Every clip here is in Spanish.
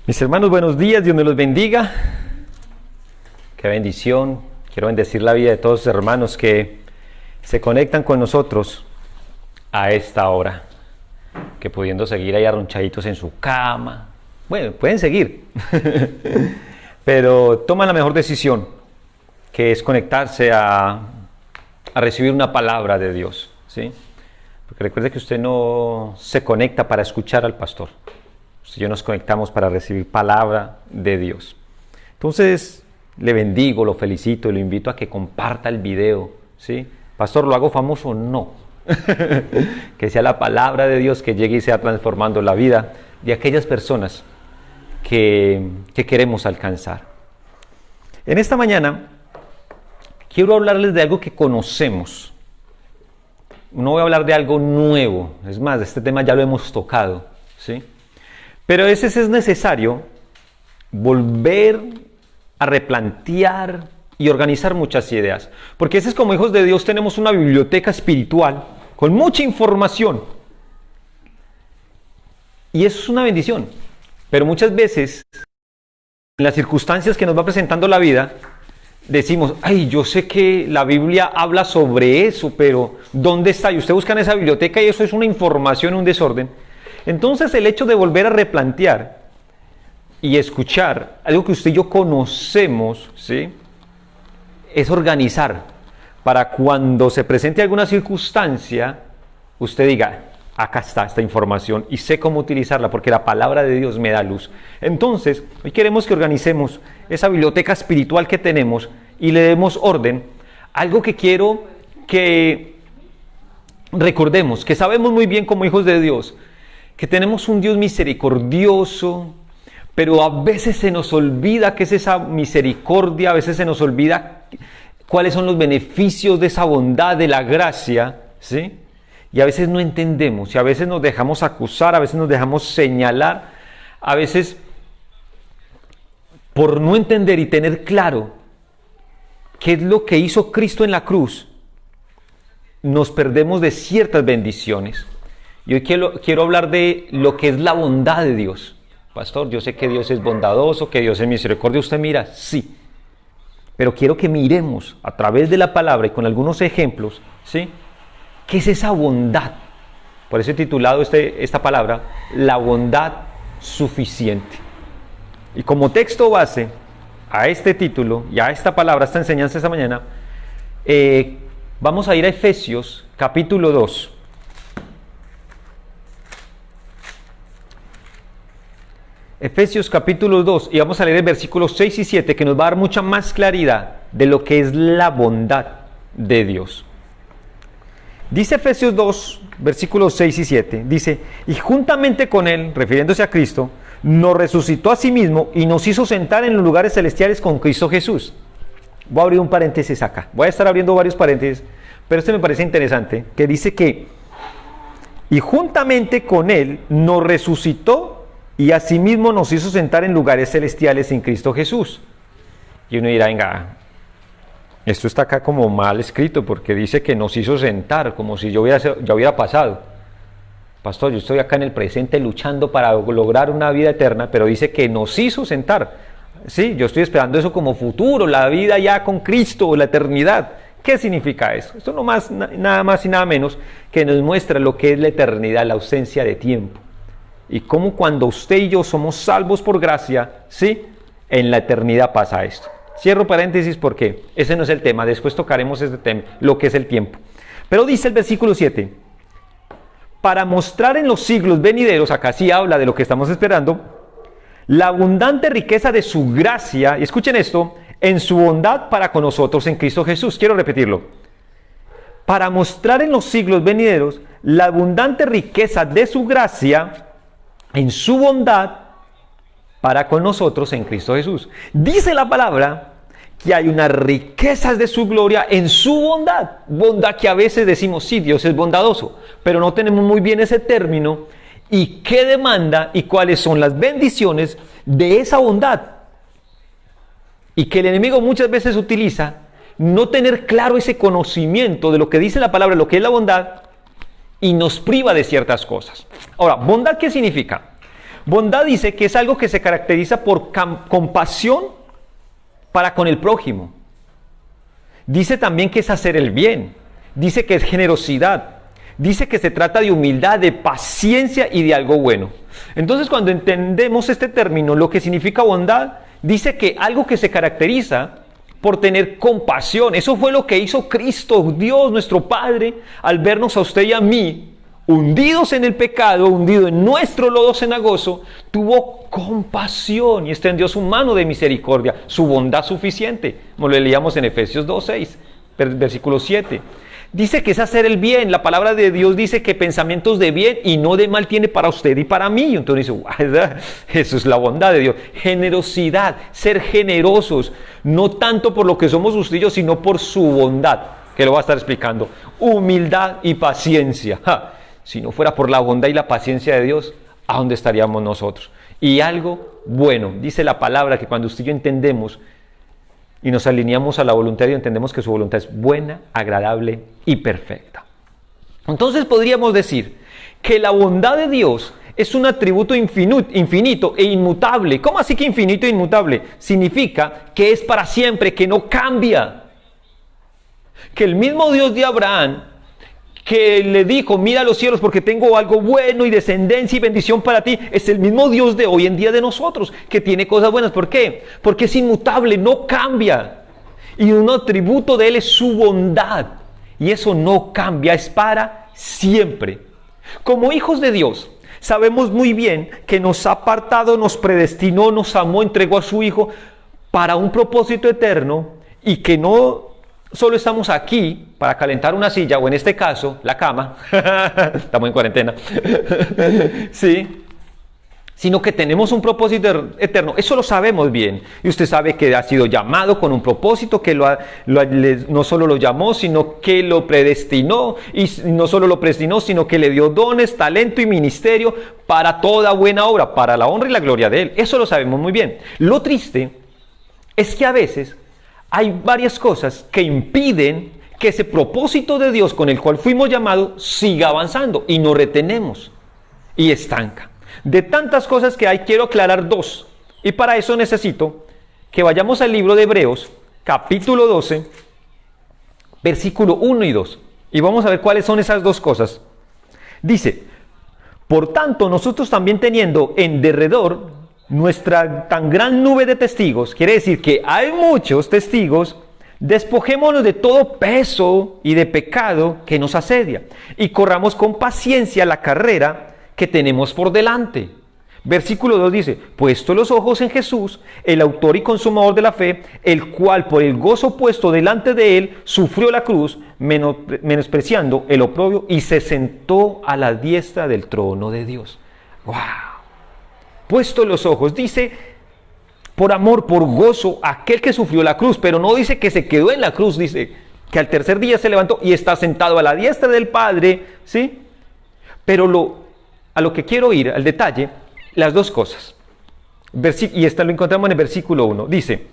Mis hermanos, buenos días, Dios me los bendiga. Qué bendición. Quiero bendecir la vida de todos los hermanos que se conectan con nosotros a esta hora, que pudiendo seguir ahí arronchaditos en su cama. Bueno, pueden seguir, pero toman la mejor decisión, que es conectarse a recibir una palabra de Dios, ¿sí? Porque recuerde que usted no se conecta para escuchar al pastor. Usted y yo nos conectamos para recibir palabra de Dios. Entonces, le bendigo, lo felicito y lo invito a que comparta el video, ¿sí? Pastor, ¿lo hago famoso? No. Que sea la palabra de Dios que llegue y sea transformando la vida de aquellas personas que queremos alcanzar. En esta mañana quiero hablarles de algo que conocemos. No voy a hablar de algo nuevo. Es más, este tema ya lo hemos tocado, ¿sí? Pero a veces es necesario volver a replantear y organizar muchas ideas. Porque a veces como hijos de Dios tenemos una biblioteca espiritual con mucha información. Y eso es una bendición. Pero muchas veces, en las circunstancias que nos va presentando la vida, decimos, ay, yo sé que la Biblia habla sobre eso, pero ¿dónde está? Y usted busca en esa biblioteca y eso es una información, un desorden. Entonces el hecho de volver a replantear y escuchar algo que usted y yo conocemos, ¿sí?, es organizar para cuando se presente alguna circunstancia, usted diga, acá está esta información y sé cómo utilizarla porque la palabra de Dios me da luz. Entonces, hoy queremos que organicemos esa biblioteca espiritual que tenemos y le demos orden. Algo que quiero que recordemos, que sabemos muy bien como hijos de Dios, que tenemos un Dios misericordioso, pero a veces se nos olvida qué es esa misericordia, a veces se nos olvida cuáles son los beneficios de esa bondad, de la gracia, ¿sí? Y a veces no entendemos, y a veces nos dejamos acusar, a veces nos dejamos señalar, a veces por no entender y tener claro qué es lo que hizo Cristo en la cruz, nos perdemos de ciertas bendiciones. Y hoy quiero hablar de lo que es la bondad de Dios. Pastor, yo sé que Dios es bondadoso, que Dios es misericordia. Usted mira, sí. Pero quiero que miremos a través de la palabra y con algunos ejemplos, ¿sí?, ¿qué es esa bondad? Por eso he titulado esta palabra, la bondad suficiente. Y como texto base a este título y a esta palabra, a esta enseñanza esta mañana, vamos a ir a Efesios capítulo 2. Efesios capítulo 2, y vamos a leer el versículos 6 y 7, que nos va a dar mucha más claridad de lo que es la bondad de Dios. Dice Efesios 2, versículos 6 y 7, dice, y juntamente con Él, refiriéndose a Cristo, nos resucitó a sí mismo y nos hizo sentar en los lugares celestiales con Cristo Jesús. Voy a abrir un paréntesis acá, voy a estar abriendo varios paréntesis, pero este me parece interesante, que dice que, y juntamente con Él nos resucitó y asimismo nos hizo sentar en lugares celestiales en Cristo Jesús. Y uno dirá, venga, esto está acá como mal escrito porque dice que nos hizo sentar, como si ya hubiera pasado. Pastor, yo estoy acá en el presente luchando para lograr una vida eterna, pero dice que nos hizo sentar. Sí, yo estoy esperando eso como futuro, la vida ya con Cristo, la eternidad. ¿Qué significa eso? Esto nada más y nada menos que nos muestra lo que es la eternidad, la ausencia de tiempo. Y cómo cuando usted y yo somos salvos por gracia, ¿sí?, en la eternidad pasa esto. Cierro paréntesis porque ese no es el tema, después tocaremos este tema, lo que es el tiempo. Pero dice el versículo 7, para mostrar en los siglos venideros, acá sí habla de lo que estamos esperando, la abundante riqueza de su gracia, y escuchen esto, en su bondad para con nosotros en Cristo Jesús. Quiero repetirlo. Para mostrar en los siglos venideros la abundante riqueza de su gracia en su bondad para con nosotros en Cristo Jesús. Dice la palabra que hay unas riquezas de su gloria en su bondad. Bondad que a veces decimos, sí, Dios es bondadoso, pero no tenemos muy bien ese término. ¿Y qué demanda y cuáles son las bendiciones de esa bondad? Y que el enemigo muchas veces utiliza no tener claro ese conocimiento de lo que dice la palabra, lo que es la bondad, y nos priva de ciertas cosas. Ahora, ¿bondad qué significa? Bondad dice que es algo que se caracteriza por compasión para con el prójimo. Dice también que es hacer el bien. Dice que es generosidad. Dice que se trata de humildad, de paciencia y de algo bueno. Entonces, cuando entendemos este término, lo que significa bondad, dice que algo que se caracteriza por tener compasión. Eso fue lo que hizo Cristo, Dios, nuestro Padre, al vernos a usted y a mí, hundidos en el pecado, hundido en nuestro lodo cenagoso, tuvo compasión y extendió su mano de misericordia, su bondad suficiente. Como lo leíamos en Efesios 2:6, versículo 7. Dice que es hacer el bien. La palabra de Dios dice que pensamientos de bien y no de mal tiene para usted y para mí. Entonces dice, eso es la bondad de Dios. Generosidad, ser generosos, no tanto por lo que somos usted y yo, sino por su bondad, que lo va a estar explicando. Humildad y paciencia. Si no fuera por la bondad y la paciencia de Dios, ¿a dónde estaríamos nosotros? Y algo bueno, dice la palabra que cuando usted y yo entendemos y nos alineamos a la voluntad de Dios, entendemos que su voluntad es buena, agradable y perfecta. Entonces podríamos decir que la bondad de Dios es un atributo infinito e inmutable. ¿Cómo así que infinito e inmutable? Significa que es para siempre, que no cambia. Que el mismo Dios de Abraham, que le dijo, mira los cielos porque tengo algo bueno y descendencia y bendición para ti, es el mismo Dios de hoy en día de nosotros, que tiene cosas buenas. ¿Por qué? Porque es inmutable, no cambia. Y un atributo de Él es su bondad. Y eso no cambia, es para siempre. Como hijos de Dios, sabemos muy bien que nos ha apartado, nos predestinó, nos amó, entregó a su Hijo para un propósito eterno y que no solo estamos aquí para calentar una silla, o en este caso, la cama, estamos en cuarentena, sí, sino que tenemos un propósito eterno. Eso lo sabemos bien. Y usted sabe que ha sido llamado con un propósito, que no solo lo llamó, sino que lo predestinó. Y no solo lo predestinó, sino que le dio dones, talento y ministerio para toda buena obra, para la honra y la gloria de Él. Eso lo sabemos muy bien. Lo triste es que a veces hay varias cosas que impiden que ese propósito de Dios con el cual fuimos llamados siga avanzando y nos retenemos y estanca. De tantas cosas que hay, quiero aclarar dos. Y para eso necesito que vayamos al libro de Hebreos, capítulo 12, versículo 1 y 2. Y vamos a ver cuáles son esas dos cosas. Dice, por tanto, nosotros también teniendo en derredor nuestra tan gran nube de testigos, quiere decir que hay muchos testigos, despojémonos de todo peso y de pecado que nos asedia y corramos con paciencia la carrera que tenemos por delante. Versículo 2 dice, puesto los ojos en Jesús, el autor y consumador de la fe, el cual por el gozo puesto delante de él, sufrió la cruz, menospreciando el oprobio, y se sentó a la diestra del trono de Dios. ¡Wow! Puesto los ojos, dice, por amor, por gozo, aquel que sufrió la cruz, pero no dice que se quedó en la cruz, dice que al tercer día se levantó y está sentado a la diestra del Padre, ¿sí? Pero a lo que quiero ir, al detalle, las dos cosas. Y esto lo encontramos en el versículo 1. Dice,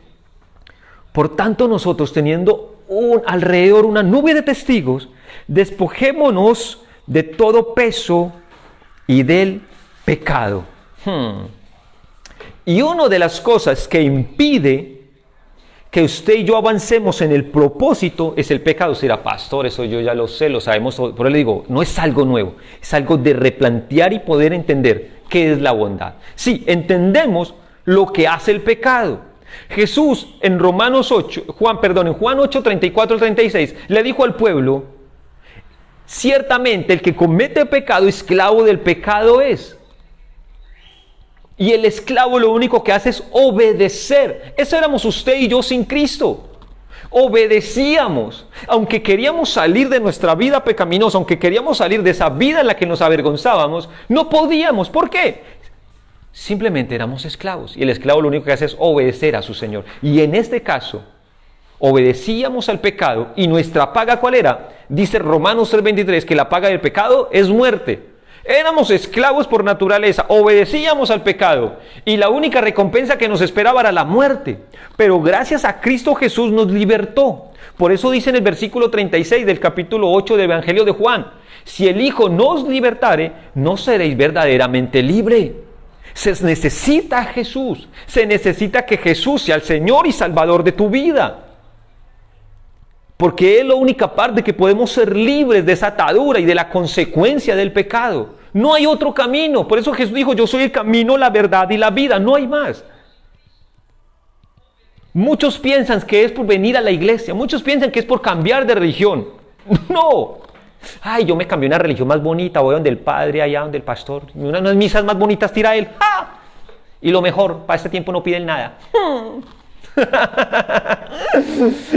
por tanto nosotros teniendo alrededor una nube de testigos, despojémonos de todo peso y del pecado. Y una de las cosas que impide que usted y yo avancemos en el propósito es el pecado. Será, pastor, eso yo ya lo sé, lo sabemos todo. Por eso le digo, no es algo nuevo, es algo de replantear y poder entender qué es la bondad. Sí, entendemos lo que hace el pecado. Jesús en Juan 8, 34 al 36, le dijo al pueblo, ciertamente el que comete pecado, esclavo del pecado es. Y el esclavo lo único que hace es obedecer. Eso éramos usted y yo sin Cristo. Obedecíamos. Aunque queríamos salir de nuestra vida pecaminosa, aunque queríamos salir de esa vida en la que nos avergonzábamos, no podíamos. ¿Por qué? Simplemente éramos esclavos. Y el esclavo lo único que hace es obedecer a su Señor. Y en este caso, obedecíamos al pecado. ¿Y nuestra paga cuál era? Dice Romanos 3:23 que la paga del pecado es muerte. Éramos esclavos por naturaleza, obedecíamos al pecado y la única recompensa que nos esperaba era la muerte. Pero gracias a Cristo Jesús nos libertó. Por eso dice en el versículo 36 del capítulo 8 del Evangelio de Juan, si el Hijo no os libertare, no seréis verdaderamente libre. Se necesita a Jesús. Se necesita que Jesús sea el Señor y Salvador de tu vida. Porque es la única parte que podemos ser libres de esa atadura y de la consecuencia del pecado. No hay otro camino. Por eso Jesús dijo, yo soy el camino, la verdad y la vida. No hay más. Muchos piensan que es por venir a la iglesia. Muchos piensan que es por cambiar de religión. No. Ay, yo me cambié a una religión más bonita. Voy donde el padre, allá donde el pastor. Unas misas más bonitas tira él. ¡Ah! Y lo mejor, para este tiempo no piden nada.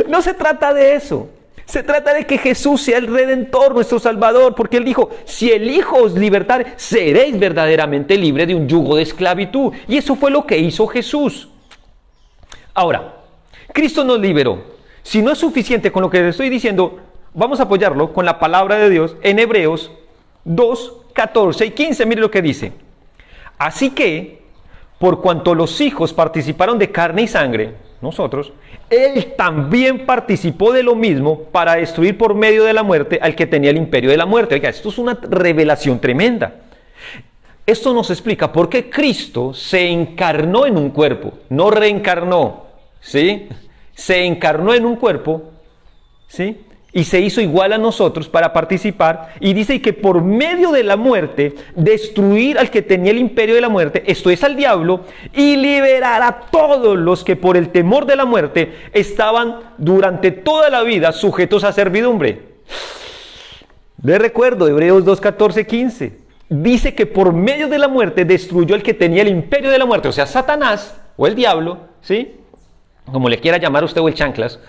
No se trata de eso. Se trata de que Jesús sea el Redentor, nuestro Salvador, porque Él dijo, si el Hijo os libertare, seréis verdaderamente libres de un yugo de esclavitud. Y eso fue lo que hizo Jesús. Ahora, Cristo nos liberó. Si no es suficiente con lo que les estoy diciendo, vamos a apoyarlo con la palabra de Dios en Hebreos 2, 14 y 15. Mire lo que dice. Así que, por cuanto los hijos participaron de carne y sangre, nosotros, Él también participó de lo mismo para destruir por medio de la muerte al que tenía el imperio de la muerte. Oiga, esto es una revelación tremenda. Esto nos explica por qué Cristo se encarnó en un cuerpo, no reencarnó, ¿sí? Se encarnó en un cuerpo, ¿sí? Y se hizo igual a nosotros para participar, y dice que por medio de la muerte, destruir al que tenía el imperio de la muerte, esto es al diablo, y liberar a todos los que por el temor de la muerte estaban durante toda la vida sujetos a servidumbre. Les recuerdo, Hebreos 2, 14, 15, dice que por medio de la muerte destruyó al que tenía el imperio de la muerte, o sea, Satanás, o el diablo, ¿sí? Como le quiera llamar usted, o el chanclas,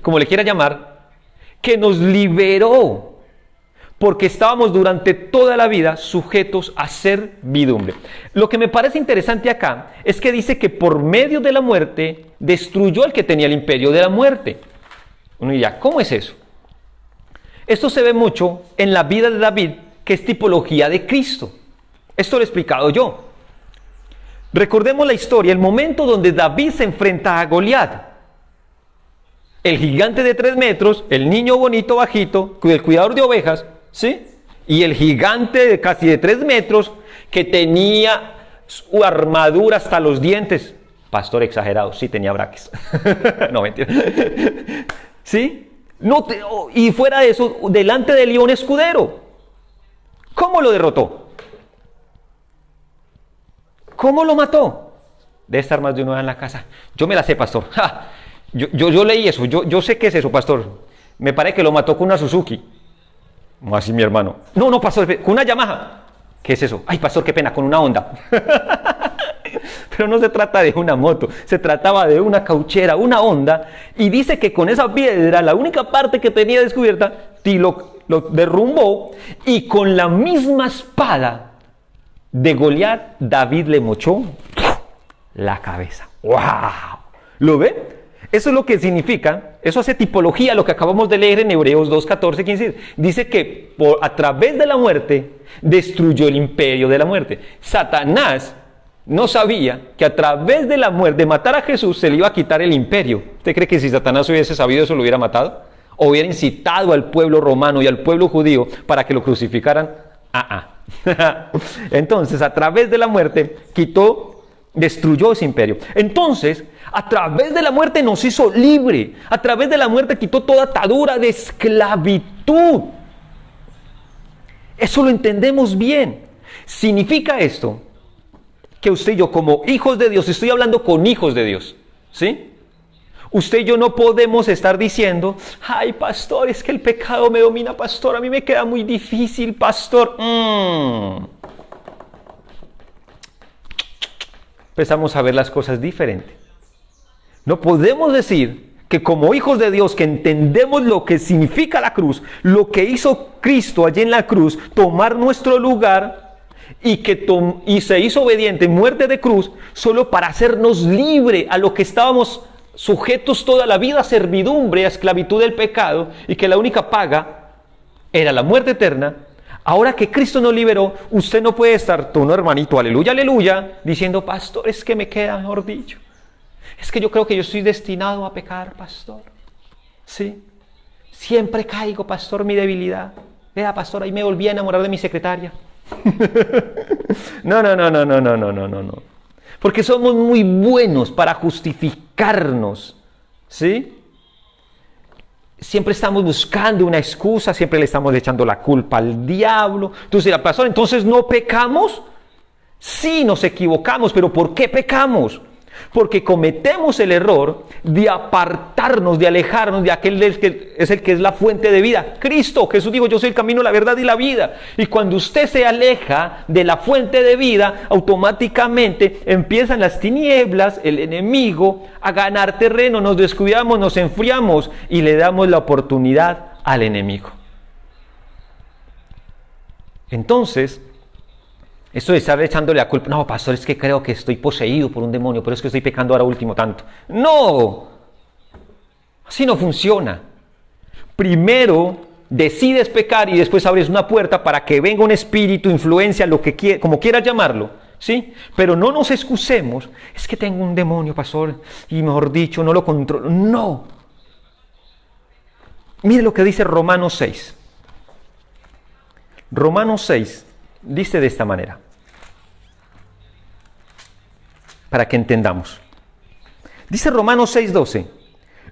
como le quiera llamar, que nos liberó, porque estábamos durante toda la vida sujetos a servidumbre. Lo que me parece interesante acá es que dice que por medio de la muerte destruyó al que tenía el imperio de la muerte. Uno dirá, ¿cómo es eso? Esto se ve mucho en la vida de David, que es tipología de Cristo. Esto lo he explicado yo. Recordemos la historia, el momento donde David se enfrenta a Goliat. El gigante de 3 metros, el niño bonito bajito, el cuidador de ovejas, ¿sí? Y el gigante de casi de 3 metros que tenía su armadura hasta los dientes. Pastor exagerado, sí tenía braques. No, mentira. ¿Sí? No y fuera de eso, delante del león escudero. ¿Cómo lo derrotó? ¿Cómo lo mató? Debe estar más de uno en la casa. Yo me la sé, pastor. ¡Ja! Yo leí eso, yo sé qué es eso, pastor. Me parece que lo mató con una Suzuki. Así mi hermano. No, pastor, con una Yamaha. ¿Qué es eso? Ay, pastor, qué pena, con una Honda. Pero no se trata de una moto, se trataba de una cauchera, una Honda. Y dice que con esa piedra, la única parte que tenía descubierta, lo derrumbó. Y con la misma espada de Goliat, David le mochó la cabeza. ¡Wow! ¿Lo ve? Eso es lo que significa, eso hace tipología a lo que acabamos de leer en Hebreos 2, 14, 15. Dice que a través de la muerte destruyó el imperio de la muerte. Satanás no sabía que a través de la muerte, de matar a Jesús, se le iba a quitar el imperio. ¿Usted cree que si Satanás hubiese sabido eso lo hubiera matado? ¿O hubiera incitado al pueblo romano y al pueblo judío para que lo crucificaran? Entonces, a través de la muerte destruyó ese imperio. Entonces, a través de la muerte nos hizo libre. A través de la muerte quitó toda atadura de esclavitud. Eso lo entendemos bien. Significa esto que usted y yo, como hijos de Dios, estoy hablando con hijos de Dios, ¿sí? Usted y yo no podemos estar diciendo, ay, pastor, es que el pecado me domina, pastor, a mí me queda muy difícil, pastor. Empezamos a ver las cosas diferentes. No podemos decir que como hijos de Dios que entendemos lo que significa la cruz, lo que hizo Cristo allí en la cruz, tomar nuestro lugar y se hizo obediente en muerte de cruz, solo para hacernos libre a lo que estábamos sujetos toda la vida a servidumbre, a esclavitud del pecado, y que la única paga era la muerte eterna. Ahora que Cristo nos liberó, usted no puede estar, tú no, hermanito, aleluya, aleluya, diciendo, pastor, es que me queda, mejor dicho. Es que yo creo que yo estoy destinado a pecar, pastor. Sí. Siempre caigo, pastor, mi debilidad. Vea, pastor, ahí me volví a enamorar de mi secretaria. No, no, no, no, no, no, no, no, no, no. Porque somos muy buenos para justificarnos, ¿sí? Siempre estamos buscando una excusa, siempre le estamos echando la culpa al diablo. Entonces dirá, pastor, ¿entonces no pecamos? Sí, nos equivocamos, pero ¿por qué pecamos? Porque cometemos el error de apartarnos, de alejarnos de aquel que es el que es la fuente de vida. Cristo, Jesús dijo, yo soy el camino, la verdad y la vida. Y cuando usted se aleja de la fuente de vida, automáticamente empiezan las tinieblas, el enemigo, a ganar terreno. Nos descuidamos, nos enfriamos y le damos la oportunidad al enemigo. Entonces, esto de estar echándole la culpa, no, pastor, es que creo que estoy poseído por un demonio, pero es que estoy pecando ahora último tanto. No, así no funciona. Primero decides pecar y después abres una puerta para que venga un espíritu, influencia, lo que como quieras llamarlo, ¿sí? Pero no nos excusemos, es que tengo un demonio, pastor, y mejor dicho, no lo controlo. No. Mire lo que dice Romanos 6. Romanos 6. Dice de esta manera, para que entendamos. Dice Romanos 6:12,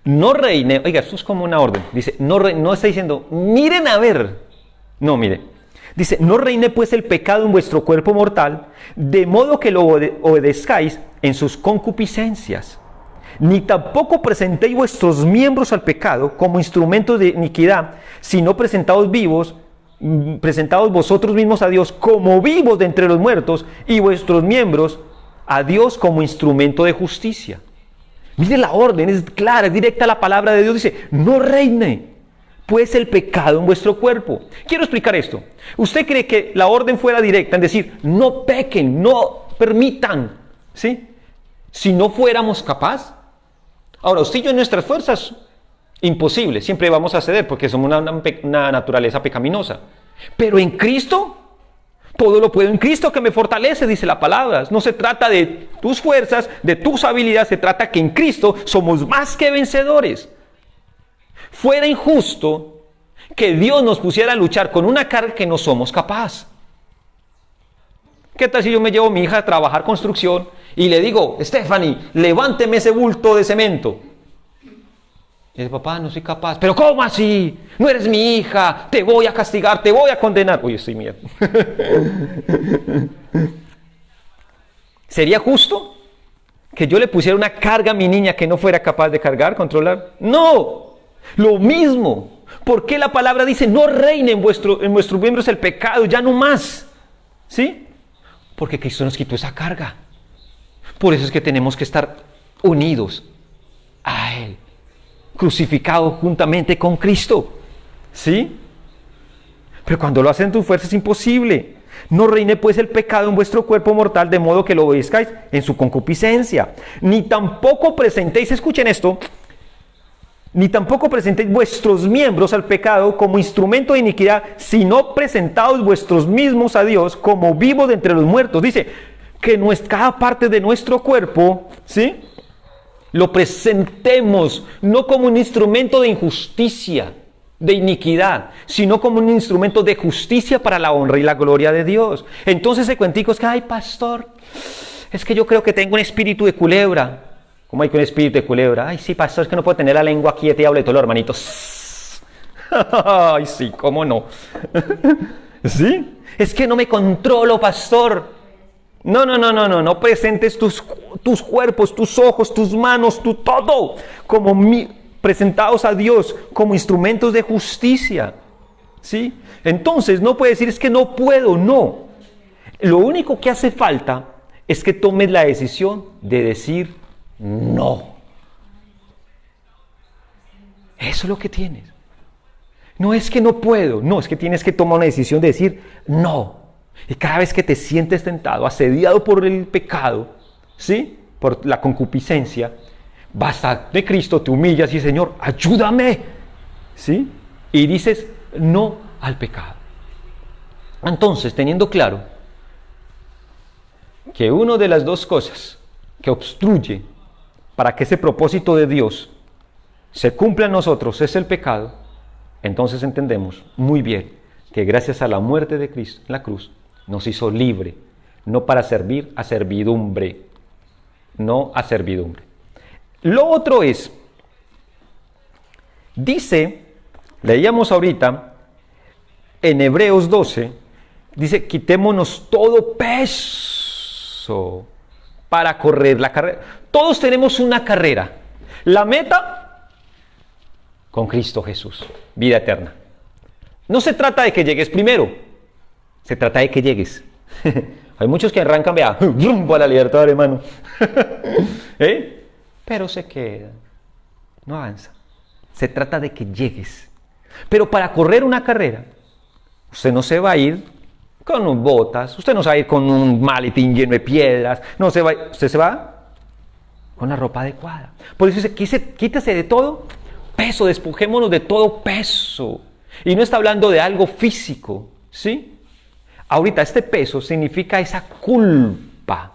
no reine, oiga, esto es como una orden, dice, no está diciendo, miren a ver, no, mire, dice, no reine pues el pecado en vuestro cuerpo mortal, de modo que lo obedezcáis en sus concupiscencias, ni tampoco presentéis vuestros miembros al pecado como instrumentos de iniquidad, sino presentados vosotros mismos a Dios como vivos de entre los muertos y vuestros miembros a Dios como instrumento de justicia. Mire la orden, es clara, es directa la palabra de Dios, dice, no reine pues el pecado en vuestro cuerpo. Quiero explicar esto. ¿Usted cree que la orden fuera directa en decir, no pequen, no permitan, ¿sí? Si no fuéramos capaces? Ahora, usted y yo en nuestras fuerzas, imposible, siempre vamos a ceder porque somos una naturaleza pecaminosa. Pero en Cristo, todo lo puedo en Cristo que me fortalece, dice la palabra. No se trata de tus fuerzas, de tus habilidades, se trata que en Cristo somos más que vencedores. Fuera injusto que Dios nos pusiera a luchar con una carga que no somos capaces. ¿Qué tal si yo me llevo a mi hija a trabajar construcción y le digo, Stephanie, levánteme ese bulto de cemento? Y dice, papá, no soy capaz. ¿Pero cómo así? No eres mi hija, te voy a castigar, te voy a condenar. Uy, estoy miedo. ¿Sería justo que yo le pusiera una carga a mi niña que no fuera capaz de cargar, controlar? No, lo mismo. ¿Por qué la palabra dice, no reine en vuestros miembros el pecado, ya no más? ¿Sí? Porque Cristo nos quitó esa carga. Por eso es que tenemos que estar unidos a Él, crucificado juntamente con Cristo, ¿sí? Pero cuando lo hacen en tu fuerza es imposible. No reine pues el pecado en vuestro cuerpo mortal, de modo que lo obedezcáis en su concupiscencia. Ni tampoco presentéis, escuchen esto, ni tampoco presentéis vuestros miembros al pecado como instrumento de iniquidad, sino presentaos vuestros mismos a Dios como vivos de entre los muertos. Dice que cada parte de nuestro cuerpo, ¿sí?, lo presentemos no como un instrumento de injusticia, de iniquidad, sino como un instrumento de justicia para la honra y la gloria de Dios. Entonces ese cuentico es que, ay, pastor, es que yo creo que tengo un espíritu de culebra. ¿Cómo hay que un espíritu de culebra? Ay, sí, pastor, es que no puedo tener la lengua quieta y hable todo, hermanitos. Ay, sí, cómo no. ¿Sí? Es que no me controlo, pastor. No presentes tus cuerpos, tus ojos, tus manos, tu todo, como presentados a Dios como instrumentos de justicia, ¿sí? Entonces no puedes decir, es que no puedo, no. Lo único que hace falta es que tomes la decisión de decir no. Eso es lo que tienes. No es que no puedo, no, es que tienes que tomar una decisión de decir no. Y cada vez que te sientes tentado, asediado por el pecado, ¿sí?, por la concupiscencia, vas de Cristo, te humillas y Señor, ayúdame, ¿sí? Y dices no al pecado. Entonces, teniendo claro que una de las dos cosas que obstruye para que ese propósito de Dios se cumpla en nosotros es el pecado, entonces entendemos muy bien que gracias a la muerte de Cristo en la cruz, nos hizo libre, no para servir a servidumbre, no a servidumbre. Lo otro es, dice, leíamos ahorita en Hebreos 12, dice, quitémonos todo peso para correr la carrera. Todos tenemos una carrera. La meta, con Cristo Jesús, vida eterna. No se trata de que llegues primero, se trata de que llegues. Hay muchos que arrancan, vea, rumbo a la libertad, hermano. Pero se quedan, no avanza. Se trata de que llegues. Pero para correr una carrera, usted no se va a ir con botas, usted no se va a ir con un maletín lleno de piedras, no se va, usted se va con la ropa adecuada. Por eso dice, quítese de todo peso, despojémonos de todo peso. Y no está hablando de algo físico, ¿sí? Ahorita este peso significa esa culpa.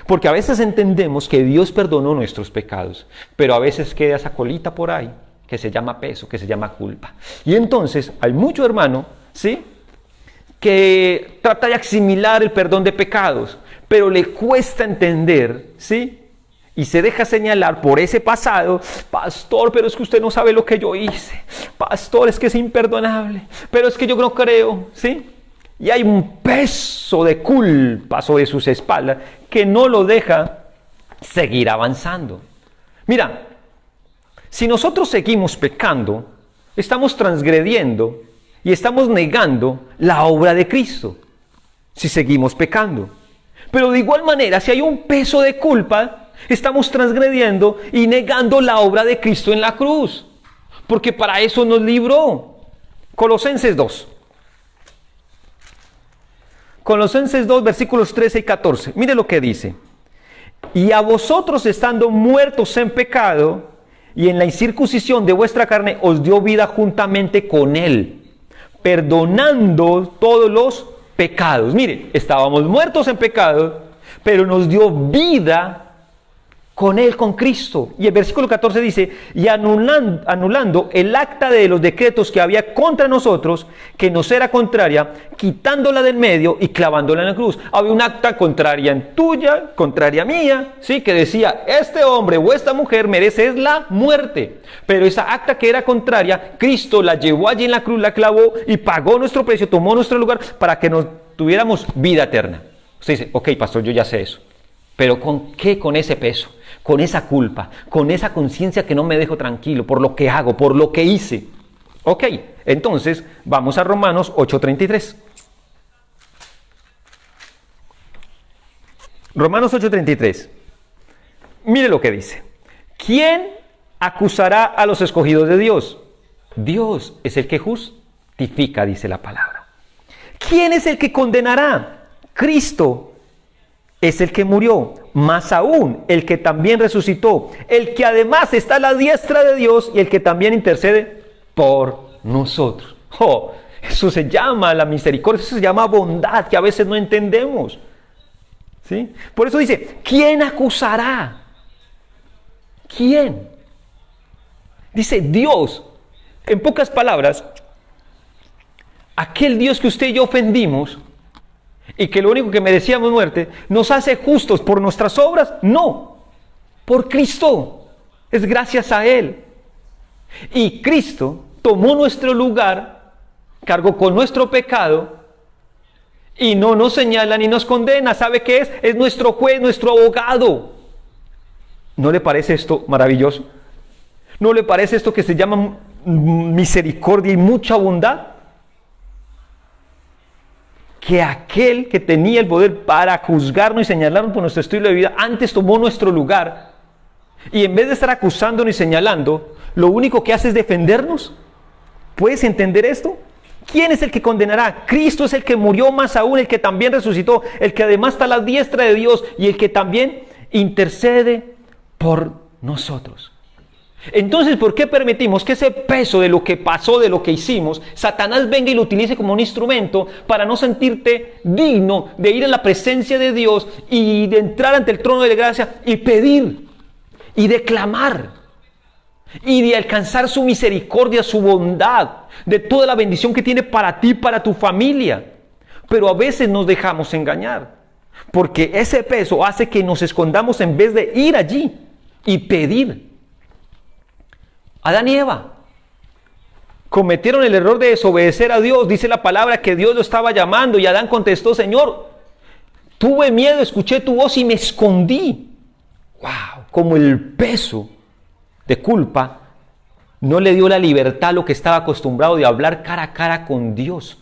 Porque a veces entendemos que Dios perdonó nuestros pecados, pero a veces queda esa colita por ahí que se llama peso, que se llama culpa. Y entonces hay mucho hermano, ¿sí?, que trata de asimilar el perdón de pecados, pero le cuesta entender, ¿sí?, y se deja señalar por ese pasado. Pastor, pero es que usted no sabe lo que yo hice. Pastor, es que es imperdonable. Pero es que yo no creo, ¿sí? Y hay un peso de culpa sobre sus espaldas que no lo deja seguir avanzando. Mira, si nosotros seguimos pecando, estamos transgrediendo y estamos negando la obra de Cristo. Si seguimos pecando. Pero de igual manera, si hay un peso de culpa, estamos transgrediendo y negando la obra de Cristo en la cruz. Porque para eso nos libró. Colosenses 2. Colosenses 2, versículos 13 y 14. Mire lo que dice. Y a vosotros, estando muertos en pecado y en la incircuncisión de vuestra carne, os dio vida juntamente con Él, perdonando todos los pecados. Mire, estábamos muertos en pecado, pero nos dio vida con Él, con Cristo. Y el versículo 14 dice, y anulando el acta de los decretos que había contra nosotros, que nos era contraria, quitándola del medio y clavándola en la cruz. Había un acta contraria en tuya, contraria mía, ¿sí?, que decía, este hombre o esta mujer merece la muerte. Pero esa acta que era contraria, Cristo la llevó allí en la cruz, la clavó y pagó nuestro precio, tomó nuestro lugar para que nos tuviéramos vida eterna. Usted dice, ok, pastor, yo ya sé eso. Pero ¿con qué? Con ese peso, con esa culpa, con esa conciencia que no me dejo tranquilo por lo que hago, por lo que hice. Ok, entonces vamos a Romanos 8:33. Romanos 8:33. Mire lo que dice. ¿Quién acusará a los escogidos de Dios? Dios es el que justifica, dice la palabra. ¿Quién es el que condenará? Cristo es el que murió, más aún el que también resucitó, el que además está a la diestra de Dios y el que también intercede por nosotros. Oh, eso se llama la misericordia, eso se llama bondad, que a veces no entendemos. ¿Sí? Por eso dice, ¿quién acusará? ¿Quién? Dice Dios, en pocas palabras, aquel Dios que usted y yo ofendimos, y que lo único que merecíamos muerte, ¿nos hace justos por nuestras obras? No, por Cristo. Es gracias a Él. Y Cristo tomó nuestro lugar, cargó con nuestro pecado, y no nos señala ni nos condena. ¿Sabe qué es? Es nuestro juez, nuestro abogado. ¿No le parece esto maravilloso? ¿No le parece esto que se llama misericordia y mucha bondad? Que aquel que tenía el poder para juzgarnos y señalarnos por nuestro estilo de vida, antes tomó nuestro lugar. Y en vez de estar acusándonos y señalando, lo único que hace es defendernos. ¿Puedes entender esto? ¿Quién es el que condenará? Cristo es el que murió, más aún el que también resucitó, el que además está a la diestra de Dios y el que también intercede por nosotros. Entonces, ¿por qué permitimos que ese peso de lo que pasó, de lo que hicimos, Satanás venga y lo utilice como un instrumento para no sentirte digno de ir a la presencia de Dios y de entrar ante el trono de la gracia y pedir y de clamar y de alcanzar su misericordia, su bondad, de toda la bendición que tiene para ti, para tu familia? Pero a veces nos dejamos engañar, porque ese peso hace que nos escondamos en vez de ir allí y pedir. Adán y Eva cometieron el error de desobedecer a Dios. Dice la palabra que Dios lo estaba llamando y Adán contestó: Señor, tuve miedo, escuché tu voz y me escondí. ¡Wow! Como el peso de culpa no le dio la libertad a lo que estaba acostumbrado de hablar cara a cara con Dios.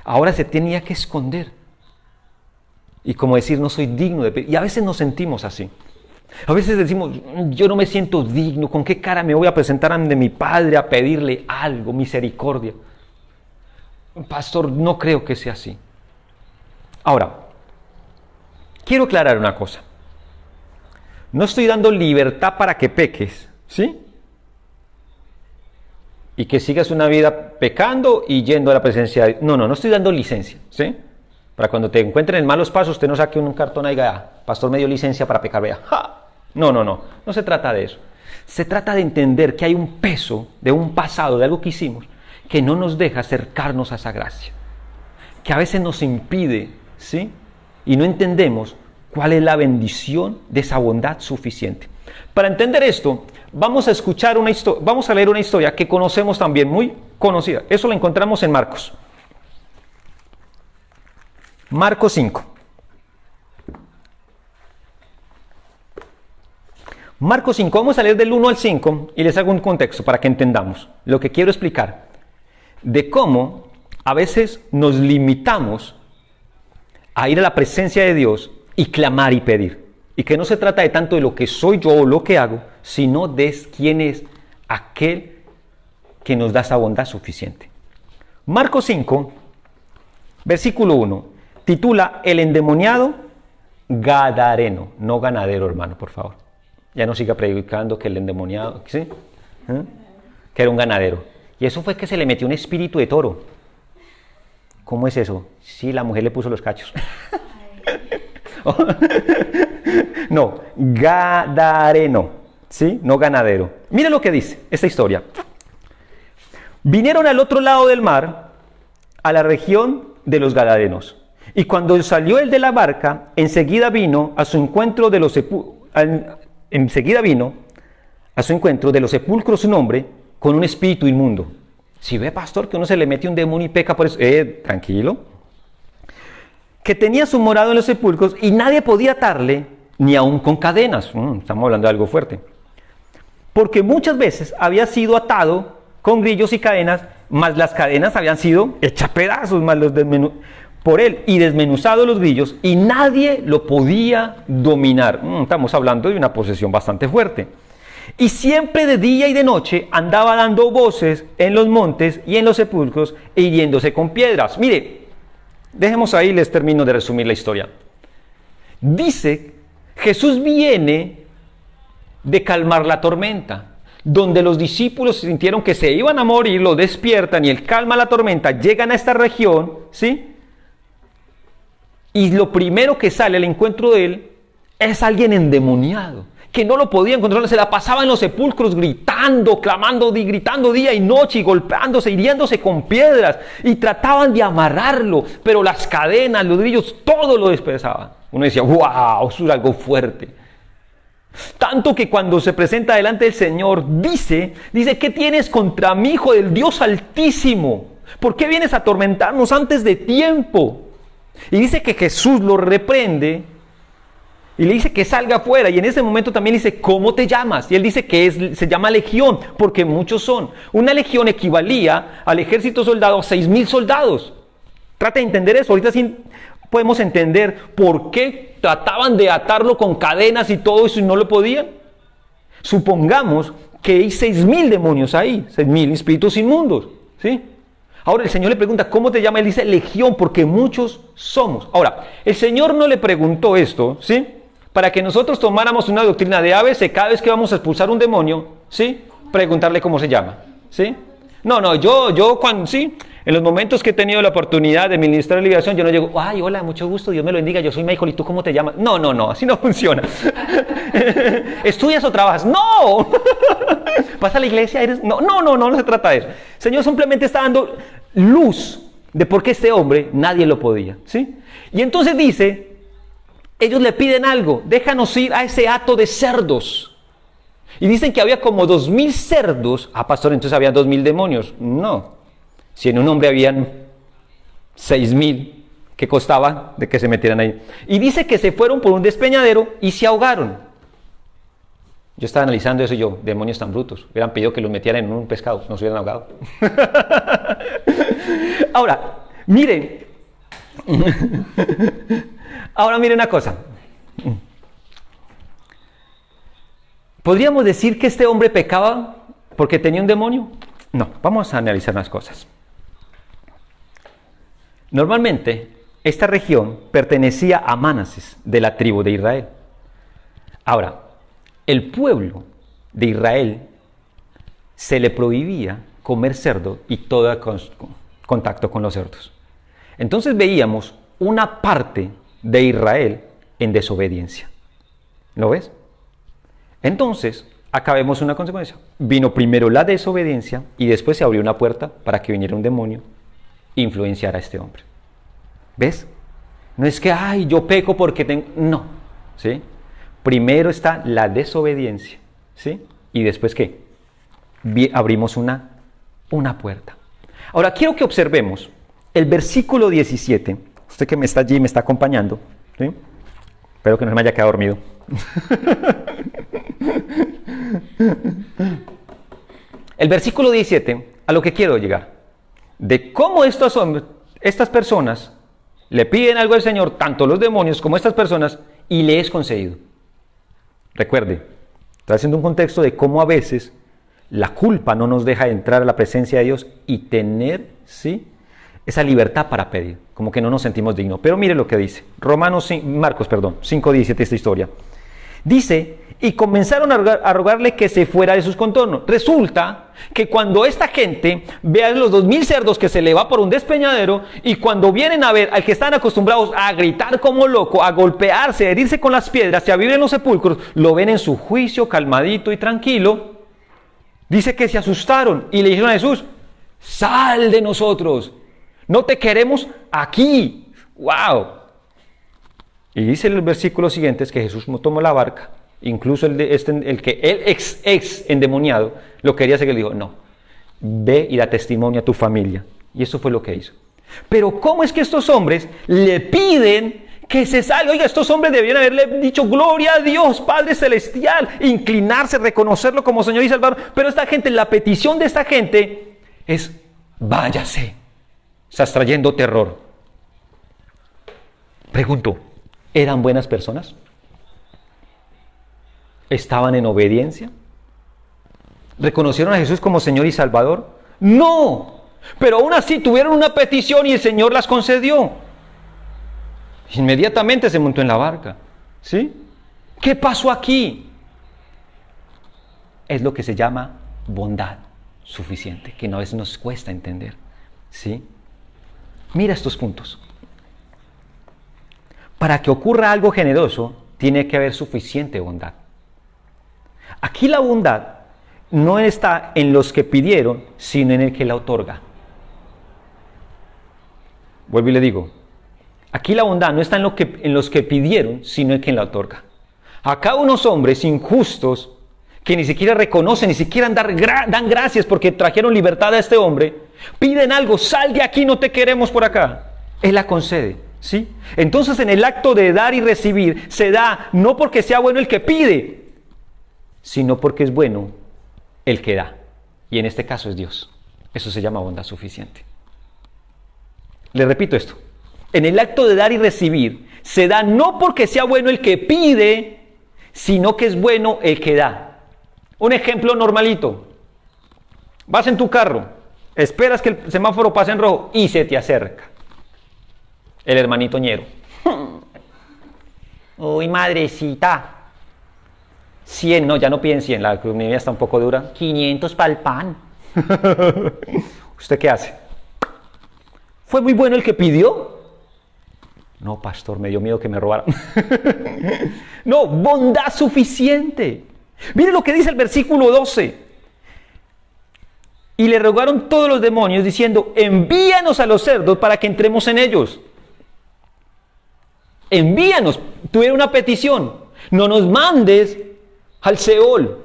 Ahora se tenía que esconder. Y como decir, no soy digno de pedir. Y a veces nos sentimos así. A veces decimos, yo no me siento digno. ¿Con qué cara me voy a presentar ante mi Padre a pedirle algo, misericordia? Pastor, no creo que sea así. Ahora, quiero aclarar una cosa. No estoy dando libertad para que peques, ¿sí? Y que sigas una vida pecando y yendo a la presencia de Dios. No estoy dando licencia, ¿sí? Para cuando te encuentren en malos pasos, usted no saque un cartón ahí y diga, pastor me dio licencia para pecar, vea. ¡Ja! No se trata de eso. Se trata de entender que hay un peso de un pasado, de algo que hicimos, que no nos deja acercarnos a esa gracia. Que a veces nos impide, ¿sí? Y no entendemos cuál es la bendición de esa bondad suficiente. Para entender esto, vamos a leer una historia que conocemos también, muy conocida. Eso lo encontramos en Marcos. Marcos 5. Marcos 5, vamos a leer del 1 al 5 y les hago un contexto para que entendamos lo que quiero explicar de cómo a veces nos limitamos a ir a la presencia de Dios y clamar y pedir. Y que no se trata de tanto de lo que soy yo o lo que hago, sino de quién es aquel que nos da esa bondad suficiente. Marcos 5, versículo 1, titula El endemoniado gadareno, no ganadero, hermano, por favor. Ya no siga predicando que el endemoniado, ¿sí? Que era un ganadero. Y eso fue que se le metió un espíritu de toro. ¿Cómo es eso? Sí, la mujer le puso los cachos. No, gadareno, ¿sí? No ganadero. Mira lo que dice esta historia. Vinieron al otro lado del mar, a la región de los Gadarenos. Y cuando salió él de la barca, enseguida vino a su encuentro de los sepulcros un hombre con un espíritu inmundo. Si ve, pastor, que uno se le mete un demonio y peca por eso, tranquilo. Que tenía su morado en los sepulcros y nadie podía atarle, ni aun con cadenas. Estamos hablando de algo fuerte. Porque muchas veces había sido atado con grillos y cadenas, mas las cadenas habían sido hechas pedazos, más por él, y desmenuzados los grillos, y nadie lo podía dominar. Estamos hablando de una posesión bastante fuerte. Y siempre de día y de noche andaba dando voces en los montes y en los sepulcros e hiriéndose con piedras. Mire, dejemos ahí, les termino de resumir la historia. Dice, Jesús viene de calmar la tormenta. Donde los discípulos sintieron que se iban a morir, lo despiertan y él calma la tormenta, llegan a esta región, ¿sí? Y lo primero que sale al encuentro de él es alguien endemoniado, que no lo podía encontrar, se la pasaba en los sepulcros gritando, clamando, gritando día y noche y golpeándose, hiriéndose con piedras, y trataban de amarrarlo, pero las cadenas, los grillos, todo lo despedazaban. Uno decía, wow, eso es algo fuerte. Tanto que cuando se presenta delante del Señor, dice, ¿qué tienes contra mí, hijo del Dios Altísimo? ¿Por qué vienes a atormentarnos antes de tiempo? Y dice que Jesús lo reprende y le dice que salga afuera, y en ese momento también dice, ¿cómo te llamas? Y él dice que se llama legión, porque muchos son. Una legión equivalía al ejército soldado a 6,000 soldados. Trata de entender eso. Ahorita sí podemos entender por qué trataban de atarlo con cadenas y todo eso y no lo podían. Supongamos que hay 6,000 demonios ahí, 6,000 espíritus inmundos, ¿sí? Ahora el Señor le pregunta, ¿cómo te llamas? Él dice, legión, porque muchos somos. Ahora, el Señor no le preguntó esto, ¿sí? Para que nosotros tomáramos una doctrina de ABC, cada vez que vamos a expulsar un demonio, ¿sí? Preguntarle cómo se llama, ¿sí? No, yo cuando, sí, en los momentos que he tenido la oportunidad de ministrar liberación, yo no llego, ay, hola, mucho gusto, Dios me lo bendiga, yo soy Michael, ¿y tú cómo te llamas? No, así no funciona. ¿Estudias o trabajas? ¡No! ¿Vas a la iglesia? ¿Eres? No se trata de eso. El Señor simplemente está dando luz de por qué este hombre nadie lo podía, ¿sí? Y entonces dice, ellos le piden algo, déjanos ir a ese hato de cerdos. Y dicen que había como 2000 cerdos. Ah, pastor, entonces había 2000 demonios. No, si en un hombre habían 6000, ¿qué costaba de que se metieran ahí? Y dice que se fueron por un despeñadero y se ahogaron. Yo estaba analizando eso y yo, demonios tan brutos, hubieran pedido que los metieran en un pescado, no se hubieran ahogado. Ahora, miren. Ahora miren una cosa. ¿Podríamos decir que este hombre pecaba porque tenía un demonio? No, vamos a analizar unas cosas. Normalmente, esta región pertenecía a Manases, de la tribu de Israel. Ahora, el pueblo de Israel se le prohibía comer cerdo y todo contacto con los cerdos. Entonces veíamos una parte de Israel en desobediencia. ¿Lo ves? Entonces, acá vemos una consecuencia. Vino primero la desobediencia y después se abrió una puerta para que viniera un demonio e influenciara a este hombre. ¿Ves? No es que, ay, yo peco porque tengo... No, ¿sí? Primero está la desobediencia, ¿sí? Y después, ¿qué? Abrimos una puerta. Ahora, quiero que observemos el versículo 17. Usted que me está allí, me está acompañando, ¿sí? Espero que no me haya quedado dormido. El versículo 17, a lo que quiero llegar, de cómo estas personas le piden algo al Señor, tanto los demonios como estas personas, y le es concedido. Recuerde, estoy haciendo un contexto de cómo a veces la culpa no nos deja entrar a la presencia de Dios y tener, ¿sí?, esa libertad para pedir, como que no nos sentimos dignos. Pero mire lo que dice, Marcos 5:17, esta historia. Dice, y comenzaron a rogarle que se fuera de sus contornos. Resulta que cuando esta gente ve a los 2000 cerdos que se le va por un despeñadero, y cuando vienen a ver al que están acostumbrados a gritar como loco, a golpearse, a herirse con las piedras y a vivir en los sepulcros, lo ven en su juicio calmadito y tranquilo. Dice que se asustaron y le dijeron a Jesús, sal de nosotros, no te queremos aquí. ¡Wow! Y dice en los versículos siguientes que Jesús tomó la barca, incluso el ex endemoniado lo quería hacer, que le dijo, no, ve y da testimonio a tu familia. Y eso fue lo que hizo. Pero ¿cómo es que estos hombres le piden que se salga? Oiga, estos hombres debían haberle dicho, gloria a Dios, Padre Celestial, inclinarse, reconocerlo como Señor y Salvador. Pero esta gente, la petición de esta gente es, váyase. Estás trayendo terror. Pregunto, ¿eran buenas personas? ¿Estaban en obediencia? ¿Reconocieron a Jesús como Señor y Salvador? No, pero aún así tuvieron una petición y el Señor las concedió. Inmediatamente se montó en la barca, ¿sí? ¿Qué pasó aquí? Es lo que se llama bondad suficiente, que a veces nos cuesta entender, ¿sí? Mira estos puntos. Para que ocurra algo generoso, tiene que haber suficiente bondad. Aquí la bondad no está en los que pidieron, sino en el que la otorga. Vuelvo y le digo, aquí la bondad no está en los que pidieron, sino en quien la otorga. Acá unos hombres injustos que ni siquiera reconocen, ni siquiera dan gracias porque trajeron libertad a este hombre, piden algo, sal de aquí, no te queremos por acá. Él la concede, ¿sí? Entonces en el acto de dar y recibir se da no porque sea bueno el que pide, sino porque es bueno el que da. Y en este caso es Dios. Eso se llama bondad suficiente. Le repito esto. En el acto de dar y recibir se da no porque sea bueno el que pide, sino que es bueno el que da. Un ejemplo normalito. Vas en tu carro, esperas que el semáforo pase en rojo y se te acerca el hermanito ñero. Uy, madrecita. 100, no, ya no piden 100, la economía está un poco dura. 500 para el pan. ¿Usted qué hace? ¿Fue muy bueno el que pidió? No, pastor, me dio miedo que me robaran. No, bondad suficiente. Mire lo que dice el versículo 12. Y le rogaron todos los demonios diciendo, envíanos a los cerdos para que entremos en ellos. Envíanos. Tuvieron una petición. No nos mandes al Seol.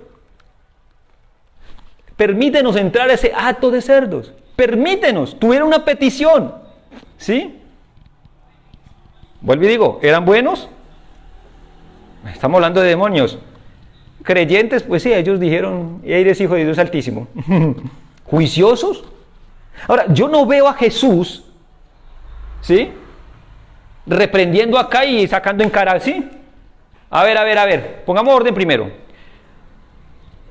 Permítenos entrar a ese hato de cerdos. Permítenos. Tuvieron una petición. ¿Sí? Vuelvo y digo, ¿eran buenos? Estamos hablando de demonios. Creyentes, pues sí, ellos dijeron, eres hijo de Dios Altísimo. ¿Juiciosos? Ahora, yo no veo a Jesús, ¿sí?, reprendiendo acá y sacando en cara, ¿sí? A ver, pongamos orden primero.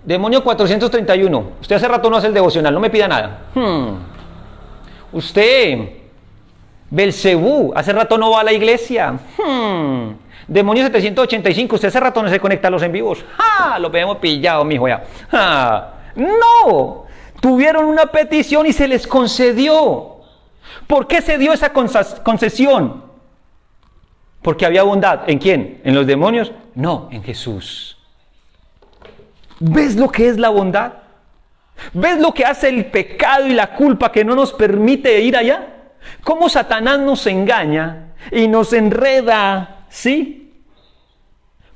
Demonio 431. Usted hace rato no hace el devocional, no me pida nada. Usted, Belcebú, hace rato no va a la iglesia. Demonio 785, usted hace rato no se conecta a los en vivos. Lo vemos pillado, mijo, ya. No, tuvieron una petición y se les concedió. ¿Por qué se dio esa concesión? Porque había bondad. ¿En quién? ¿En los demonios? No, en Jesús. ¿Ves lo que es la bondad? ¿Ves lo que hace el pecado y la culpa que no nos permite ir allá? ¿Cómo Satanás nos engaña y nos enreda, sí?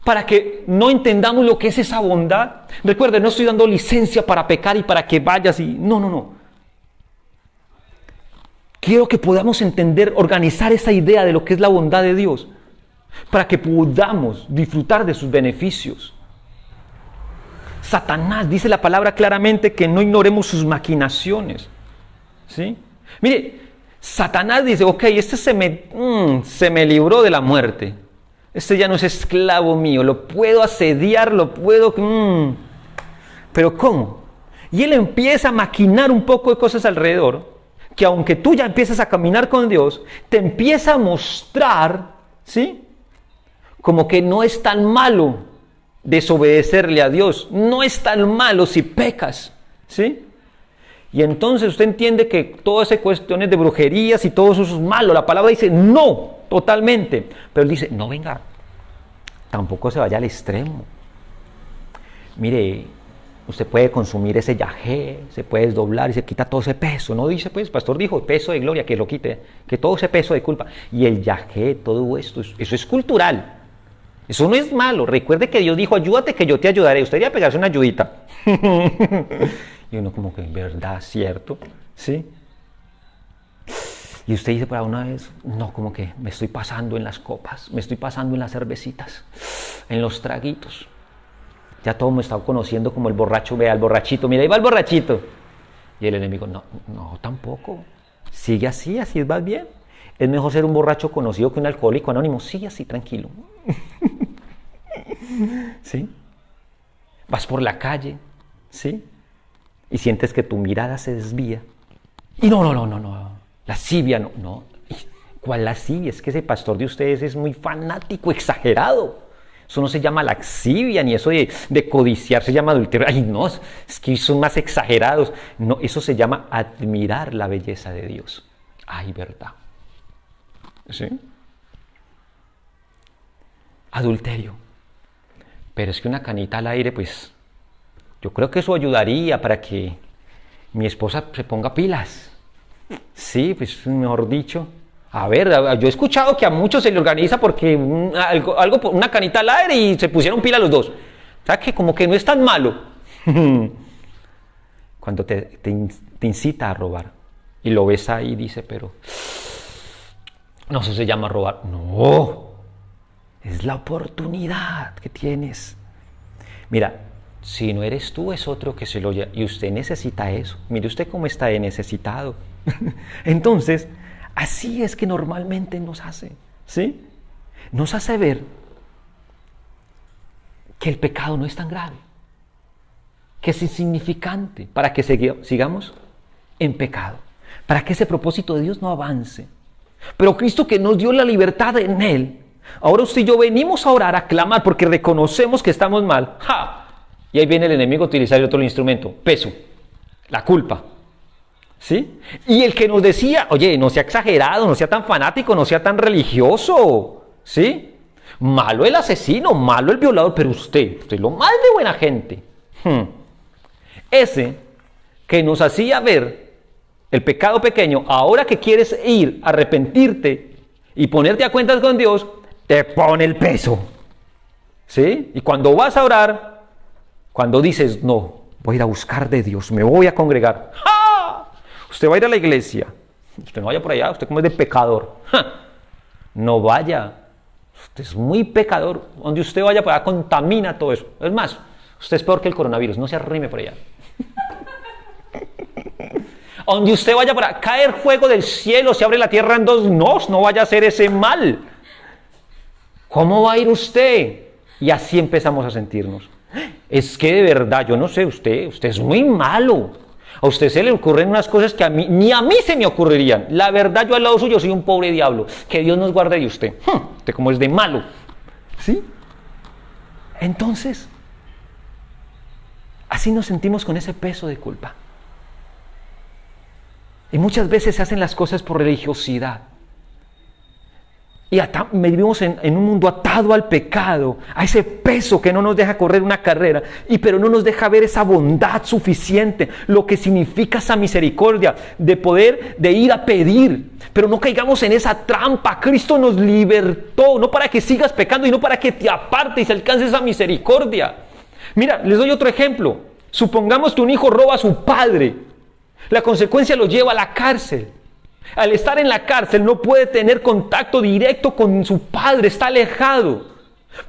Para que no entendamos lo que es esa bondad. Recuerden, no estoy dando licencia para pecar y para que vayas y... No. Quiero que podamos entender, organizar esa idea de lo que es la bondad de Dios, para que podamos disfrutar de sus beneficios. Satanás, dice la palabra claramente, que no ignoremos sus maquinaciones. ¿Sí? Mire, Satanás dice, ok, este se me libró de la muerte. Este ya no es esclavo mío, lo puedo asediar, lo puedo... Pero ¿cómo? Y él empieza a maquinar un poco de cosas alrededor, que aunque tú ya empiezas a caminar con Dios, te empieza a mostrar, ¿sí?, como que no es tan malo desobedecerle a Dios, no es tan malo si pecas, ¿sí? Y entonces usted entiende que todas esas cuestiones de brujerías y todo eso es malo. La palabra dice no, totalmente. Pero él dice, no, venga, tampoco se vaya al extremo. Mire, usted puede consumir ese yagé, se puede desdoblar y se quita todo ese peso. No dice, pues, pastor dijo, peso de gloria, que lo quite, que todo ese peso de culpa. Y el yagé, todo esto, eso es cultural. Eso no es malo. Recuerde que Dios dijo, ayúdate que yo te ayudaré. Usted iría a pegarse una ayudita. Y uno como que, ¿verdad? ¿Cierto? ¿Sí? Y usted dice para una vez, no, como que me estoy pasando en las copas, me estoy pasando en las cervecitas, en los traguitos. Ya todo me está conociendo como el borracho, vea, el borrachito, mira, ahí va el borrachito. Y el enemigo, no, tampoco. Sigue así vas bien. Es mejor ser un borracho conocido que un alcohólico anónimo. Sigue así, tranquilo. ¿Sí? Vas por la calle, ¿sí?, y sientes que tu mirada se desvía. Y no. Lascivia, no. ¿Cuál lascivia? Es que ese pastor de ustedes es muy fanático, exagerado. Eso no se llama lascivia, ni eso de codiciar se llama adulterio. Ay, no, es que son más exagerados. No, eso se llama admirar la belleza de Dios. Ay, verdad. ¿Sí? Adulterio. Pero es que una canita al aire, pues, yo creo que eso ayudaría para que mi esposa se ponga pilas. Sí, pues, mejor dicho. A ver, yo he escuchado que a muchos se le organiza porque una canita al aire y se pusieron pila los dos. O sea, que como que no es tan malo. Cuando te incita a robar y lo ves ahí y dice, pero no, eso se llama robar. No, es la oportunidad que tienes. Mira, si no eres tú, es otro que se lo lleva. Y usted necesita eso. Mire usted cómo está de necesitado. Entonces, así es que normalmente nos hace, ¿sí? Nos hace ver que el pecado no es tan grave, que es insignificante para que sigamos en pecado, para que ese propósito de Dios no avance. Pero Cristo, que nos dio la libertad en Él, ahora usted y yo venimos a orar, a clamar, porque reconocemos que estamos mal. ¡Ja! Y ahí viene el enemigo a utilizar el otro instrumento, peso, la culpa. ¿Sí? Y el que nos decía, oye, no sea exagerado, no sea tan fanático, no sea tan religioso, ¿sí? Malo el asesino, malo el violador, pero usted lo mal de buena gente. Ese que nos hacía ver el pecado pequeño, ahora que quieres ir a arrepentirte y ponerte a cuentas con Dios, te pone el peso. ¿Sí? Y cuando vas a orar, cuando dices, no, voy a ir a buscar de Dios, me voy a congregar. ¡Ja! Usted va a ir a la iglesia. Usted no vaya por allá, usted como es de pecador. ¡Ja! No vaya. Usted es muy pecador. Donde usted vaya por allá contamina todo eso. Es más, usted es peor que el coronavirus, no se arrime por allá. Donde usted vaya por allá, cae el fuego del cielo, se abre la tierra en dos, no vaya a hacer ese mal. ¿Cómo va a ir usted? Y así empezamos a sentirnos. Es que de verdad, yo no sé, usted es muy malo. A usted se le ocurren unas cosas que ni a mí se me ocurrirían. La verdad, yo al lado suyo soy un pobre diablo. Que Dios nos guarde de usted. Usted como es de malo. ¿Sí? Entonces, así nos sentimos con ese peso de culpa. Y muchas veces se hacen las cosas por religiosidad. Y vivimos en un mundo atado al pecado, a ese peso que no nos deja correr una carrera, pero no nos deja ver esa bondad suficiente, lo que significa esa misericordia, de ir a pedir. Pero no caigamos en esa trampa. Cristo nos libertó, no para que sigas pecando, y no para que te apartes y alcances esa misericordia. Mira, les doy otro ejemplo. Supongamos que un hijo roba a su padre. La consecuencia lo lleva a la cárcel. Al estar en la cárcel no puede tener contacto directo con su padre, está alejado.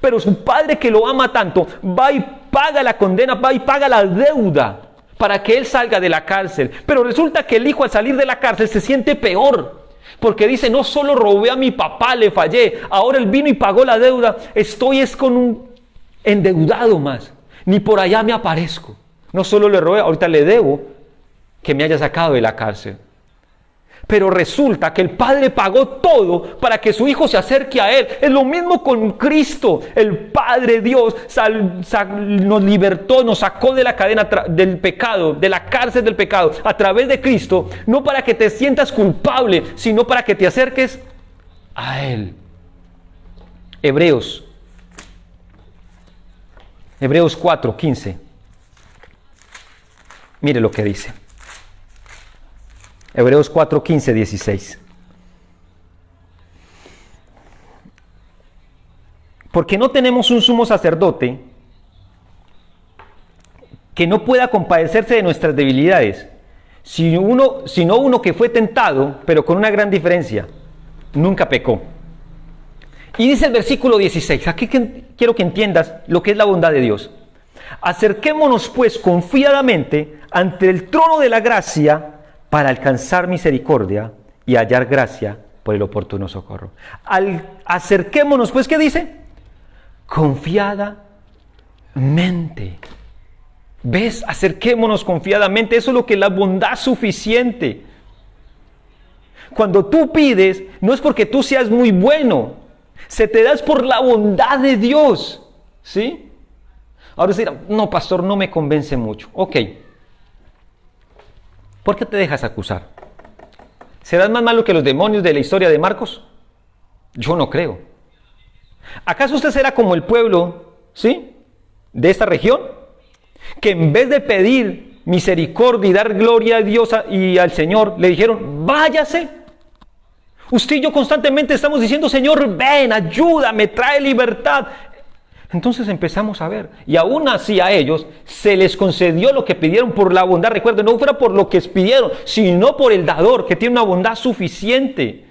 Pero su padre, que lo ama tanto, va y paga la condena, va y paga la deuda para que él salga de la cárcel. Pero resulta que el hijo, al salir de la cárcel, se siente peor, porque dice, no solo robé a mi papá, le fallé, ahora él vino y pagó la deuda, estoy con un endeudado más, ni por allá me aparezco. No solo le robé, ahorita le debo que me haya sacado de la cárcel. Pero resulta que el Padre pagó todo para que su Hijo se acerque a Él. Es lo mismo con Cristo. El Padre Dios nos libertó, nos sacó de la cadena del pecado, de la cárcel del pecado, a través de Cristo, no para que te sientas culpable, sino para que te acerques a Él. Hebreos 4:15. Mire lo que dice. Hebreos 4, 15, 16. Porque no tenemos un sumo sacerdote que no pueda compadecerse de nuestras debilidades, sino uno que fue tentado, pero con una gran diferencia, nunca pecó. Y dice el versículo 16, aquí quiero que entiendas lo que es la bondad de Dios. Acerquémonos pues confiadamente ante el trono de la gracia, para alcanzar misericordia y hallar gracia por el oportuno socorro. Acerquémonos, pues, ¿qué dice? Confiadamente. ¿Ves? Acerquémonos confiadamente. Eso es lo que es la bondad suficiente. Cuando tú pides, no es porque tú seas muy bueno. Se te da por la bondad de Dios. ¿Sí? Ahora dirán, no, pastor, no me convence mucho. Ok. ¿Por qué te dejas acusar? ¿Serás más malo que los demonios de la historia de Marcos? Yo no creo. ¿Acaso usted será como el pueblo, ¿sí?, de esta región? Que en vez de pedir misericordia y dar gloria a Dios y al Señor, le dijeron, váyase. Usted y yo constantemente estamos diciendo, Señor, ven, ayúdame, trae libertad. Entonces empezamos a ver, y aún así a ellos se les concedió lo que pidieron por la bondad. Recuerden, no fuera por lo que pidieron, sino por el dador, que tiene una bondad suficiente.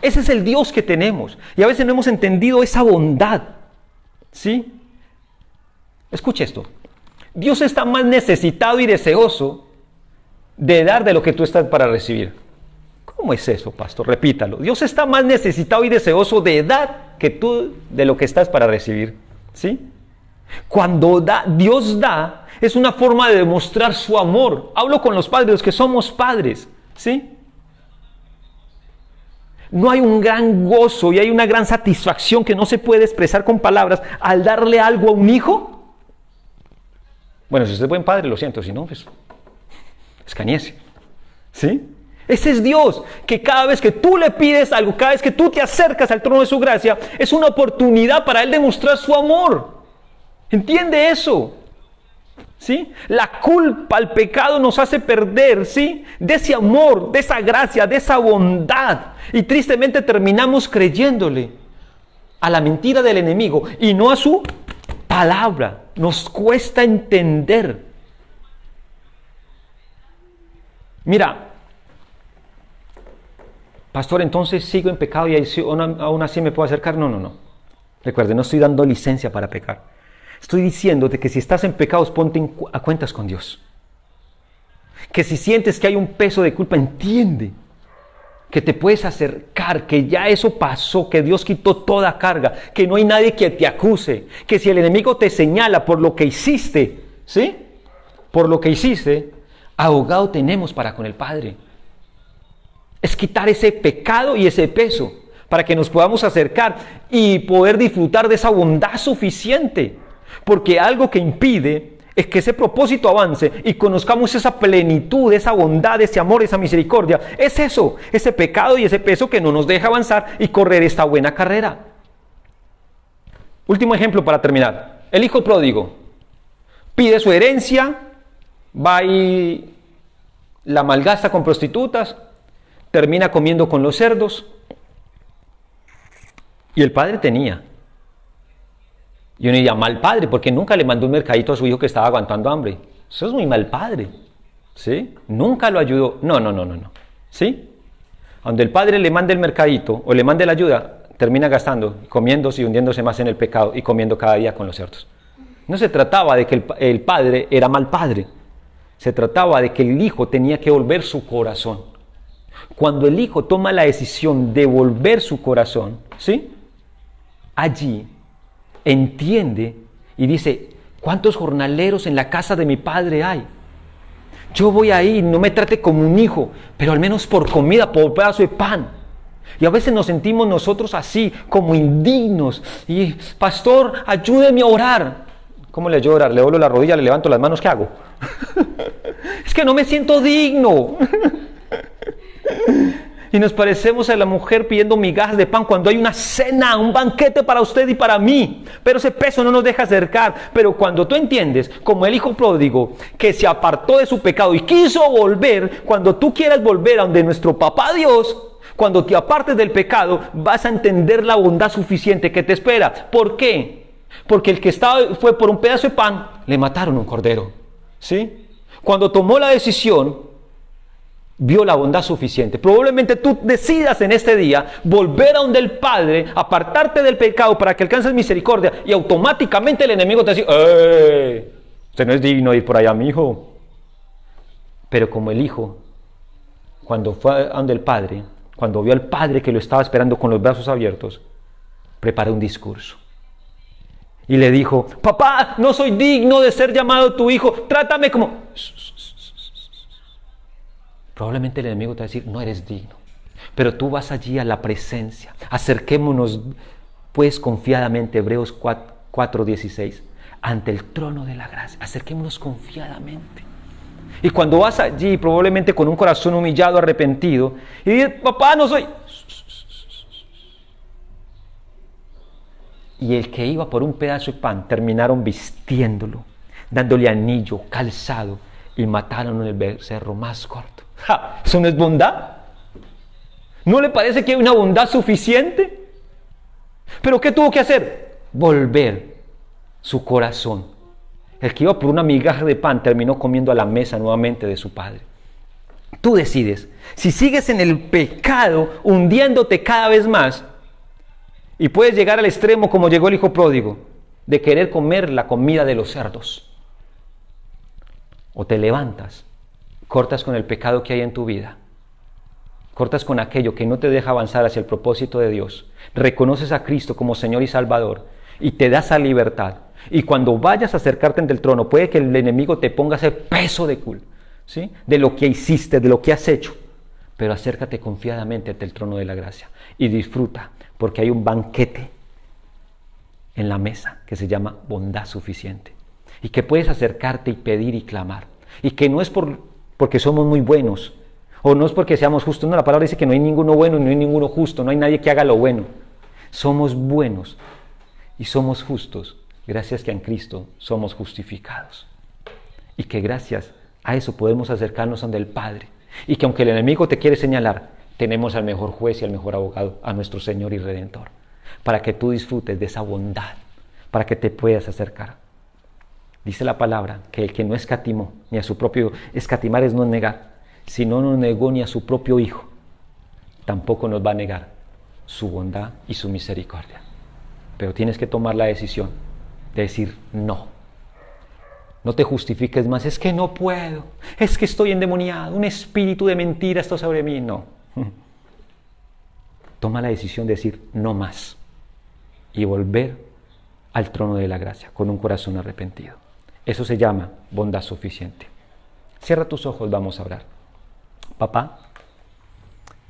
Ese es el Dios que tenemos, y a veces no hemos entendido esa bondad. ¿Sí? Escuche esto. Dios está más necesitado y deseoso de dar de lo que tú estás para recibir. ¿Cómo es eso, pastor? Repítalo. Dios está más necesitado y deseoso de dar que tú de lo que estás para recibir. ¿Sí? Cuando Dios da, es una forma de demostrar su amor. Hablo con los padres, los que somos padres. ¿Sí? No hay un gran gozo y hay una gran satisfacción que no se puede expresar con palabras al darle algo a un hijo. Bueno, si usted es buen padre, lo siento, si no, pues escañese. ¿Sí? Ese es Dios, que cada vez que tú le pides algo, cada vez que tú te acercas al trono de su gracia, es una oportunidad para Él demostrar su amor. ¿Entiende eso? ¿Sí? La culpa, el pecado nos hace perder, ¿sí? De ese amor, de esa gracia, de esa bondad. Y tristemente terminamos creyéndole a la mentira del enemigo y no a su palabra. Nos cuesta entender. Mira, pastor, entonces sigo en pecado y aún así me puedo acercar. No. Recuerde, no estoy dando licencia para pecar. Estoy diciéndote que si estás en pecados, ponte a cuentas con Dios. Que si sientes que hay un peso de culpa, entiende que te puedes acercar, que ya eso pasó, que Dios quitó toda carga, que no hay nadie que te acuse, que si el enemigo te señala por lo que hiciste, ¿sí? Por lo que hiciste, abogado tenemos para con el Padre. Es quitar ese pecado y ese peso para que nos podamos acercar y poder disfrutar de esa bondad suficiente. Porque algo que impide es que ese propósito avance y conozcamos esa plenitud, esa bondad, ese amor, esa misericordia. Es eso, ese pecado y ese peso que no nos deja avanzar y correr esta buena carrera. Último ejemplo para terminar. El hijo pródigo pide su herencia, va y la malgasta con prostitutas, termina comiendo con los cerdos. Y el padre tenía. Y uno diría, mal padre, porque nunca le mandó un mercadito a su hijo que estaba aguantando hambre. Eso es muy mal padre, ¿sí? Nunca lo ayudó. No. ¿Sí? Donde el padre le mande el mercadito o le mande la ayuda, termina gastando, comiéndose y hundiéndose más en el pecado y comiendo cada día con los cerdos. No se trataba de que el padre era mal padre. Se trataba de que el hijo tenía que volver su corazón. Cuando el hijo toma la decisión de volver su corazón, ¿sí? Allí entiende y dice, ¿cuántos jornaleros en la casa de mi padre hay? Yo voy ahí, no me trate como un hijo, pero al menos por comida, por pedazo de pan. Y a veces nos sentimos nosotros así, como indignos. Y, pastor, ayúdeme a orar. ¿Cómo le ayudo a orar? Le doblo la rodilla, le levanto las manos, ¿qué hago? Es que no me siento digno. Y nos parecemos a la mujer pidiendo migajas de pan cuando hay una cena, un banquete para usted y para mí. Pero ese peso no nos deja acercar. Pero cuando tú entiendes, como el hijo pródigo, que se apartó de su pecado y quiso volver, cuando tú quieras volver a donde nuestro papá Dios, cuando te apartes del pecado, vas a entender la bondad suficiente que te espera. ¿Por qué? Porque el que fue por un pedazo de pan, le mataron un cordero. ¿Sí? Cuando tomó la decisión, vio la bondad suficiente. Probablemente tú decidas en este día volver a donde el Padre, apartarte del pecado para que alcances misericordia y automáticamente el enemigo te dice, usted no es digno de ir por allá, mi hijo. Pero como el hijo, cuando fue a donde el Padre, cuando vio al Padre que lo estaba esperando con los brazos abiertos, preparó un discurso. Y le dijo, papá, no soy digno de ser llamado tu hijo, trátame como... Probablemente el enemigo te va a decir, no eres digno. Pero tú vas allí a la presencia. Acerquémonos, pues, confiadamente, Hebreos 4:16, ante el trono de la gracia. Acerquémonos confiadamente. Y cuando vas allí, probablemente con un corazón humillado, arrepentido, y dices, papá, no soy... Y el que iba por un pedazo de pan, terminaron vistiéndolo, dándole anillo, calzado, y mataron en el becerro más corto. ¡Ja! ¿Eso no es bondad? ¿No le parece que hay una bondad suficiente? ¿Pero qué tuvo que hacer? Volver su corazón. El que iba por una migaja de pan terminó comiendo a la mesa nuevamente de su padre. Tú decides. Si sigues en el pecado, hundiéndote cada vez más, y puedes llegar al extremo como llegó el hijo pródigo, de querer comer la comida de los cerdos. O te levantas, cortas con el pecado que hay en tu vida, cortas con aquello que no te deja avanzar hacia el propósito de Dios, reconoces a Cristo como Señor y Salvador y te das a libertad. Y cuando vayas a acercarte ante el trono, puede que el enemigo te ponga ese peso de culpa, ¿sí? De lo que hiciste, de lo que has hecho. Pero acércate confiadamente ante el trono de la gracia y disfruta, porque hay un banquete en la mesa que se llama bondad suficiente. Y que puedes acercarte y pedir y clamar. Y que no es porque somos muy buenos, o no es porque seamos justos. No, la palabra dice que no hay ninguno bueno y no hay ninguno justo, no hay nadie que haga lo bueno. Somos buenos y somos justos, gracias que en Cristo somos justificados. y que gracias a eso podemos acercarnos ante el Padre. Y que aunque el enemigo te quiere señalar, tenemos al mejor juez y al mejor abogado, a nuestro Señor y Redentor, para que tú disfrutes de esa bondad, para que te puedas acercar. Dice la palabra que el que no escatimó, ni a su propio, escatimar es no negar, si no nos negó ni a su propio Hijo, tampoco nos va a negar su bondad y su misericordia. Pero tienes que tomar la decisión de decir no. No te justifiques más, es que no puedo, es que estoy endemoniado, un espíritu de mentira está sobre mí. No. Toma la decisión de decir no más y volver al trono de la gracia con un corazón arrepentido. Eso se llama bondad suficiente. Cierra tus ojos, vamos a orar. Papá,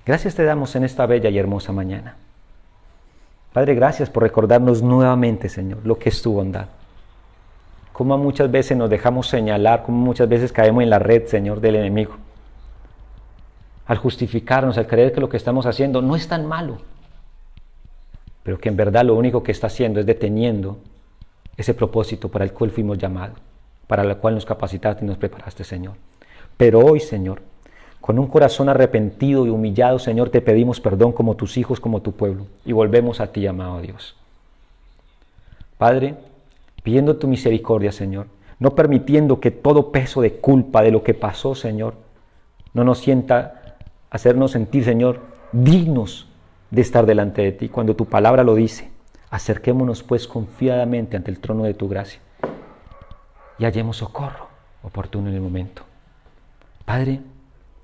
gracias te damos en esta bella y hermosa mañana. Padre, gracias por recordarnos nuevamente, Señor, lo que es tu bondad. Cómo muchas veces nos dejamos señalar, cómo muchas veces caemos en la red, Señor, del enemigo. Al justificarnos, al creer que lo que estamos haciendo no es tan malo, pero que en verdad lo único que está haciendo es deteniendo ese propósito para el cual fuimos llamados, para el cual nos capacitaste y nos preparaste, Señor. Pero hoy, Señor, con un corazón arrepentido y humillado, Señor, te pedimos perdón como tus hijos, como tu pueblo, y volvemos a ti, amado Dios. Padre, pidiendo tu misericordia, Señor, no permitiendo que todo peso de culpa de lo que pasó, Señor, no nos sienta hacernos sentir, Señor, dignos de estar delante de ti. Cuando tu palabra lo dice, acerquémonos pues confiadamente ante el trono de tu gracia y hallemos socorro oportuno en el momento. Padre,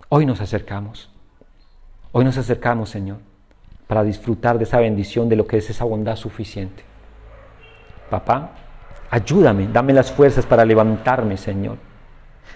hoy nos acercamos, Señor, para disfrutar de esa bendición, de lo que es esa bondad suficiente. Papá, ayúdame, dame las fuerzas para levantarme, Señor.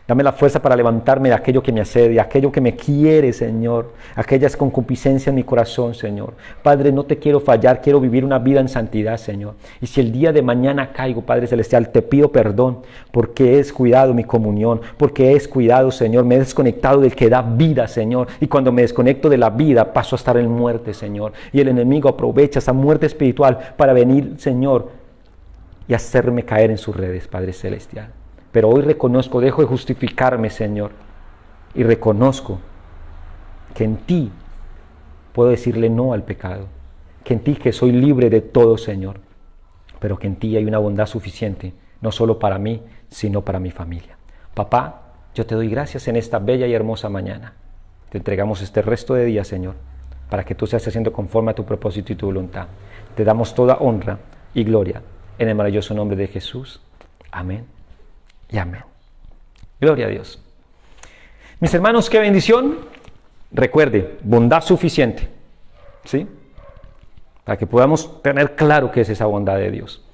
Dame la fuerza para levantarme de aquello que me asedia, aquello que me quiere, Señor, aquellas concupiscencias en mi corazón, Señor. Padre, no te quiero fallar, quiero vivir una vida en santidad, Señor. Y si el día de mañana caigo, Padre Celestial, te pido perdón porque he descuidado mi comunión, porque he descuidado, Señor, me he desconectado del que da vida, Señor. Y cuando me desconecto de la vida, paso a estar en muerte, Señor. Y el enemigo aprovecha esa muerte espiritual para venir, Señor, y hacerme caer en sus redes, Padre Celestial. Pero hoy reconozco, dejo de justificarme, Señor, y reconozco que en ti puedo decirle no al pecado, que en ti que soy libre de todo, Señor, pero que en ti hay una bondad suficiente, no solo para mí, sino para mi familia. Papá, yo te doy gracias en esta bella y hermosa mañana. Te entregamos este resto de día, Señor, para que tú seas haciendo conforme a tu propósito y tu voluntad. Te damos toda honra y gloria en el maravilloso nombre de Jesús. Amén. Y amén. Gloria a Dios. Mis hermanos, qué bendición. Recuerde, bondad suficiente. ¿Sí? Para que podamos tener claro qué es esa bondad de Dios.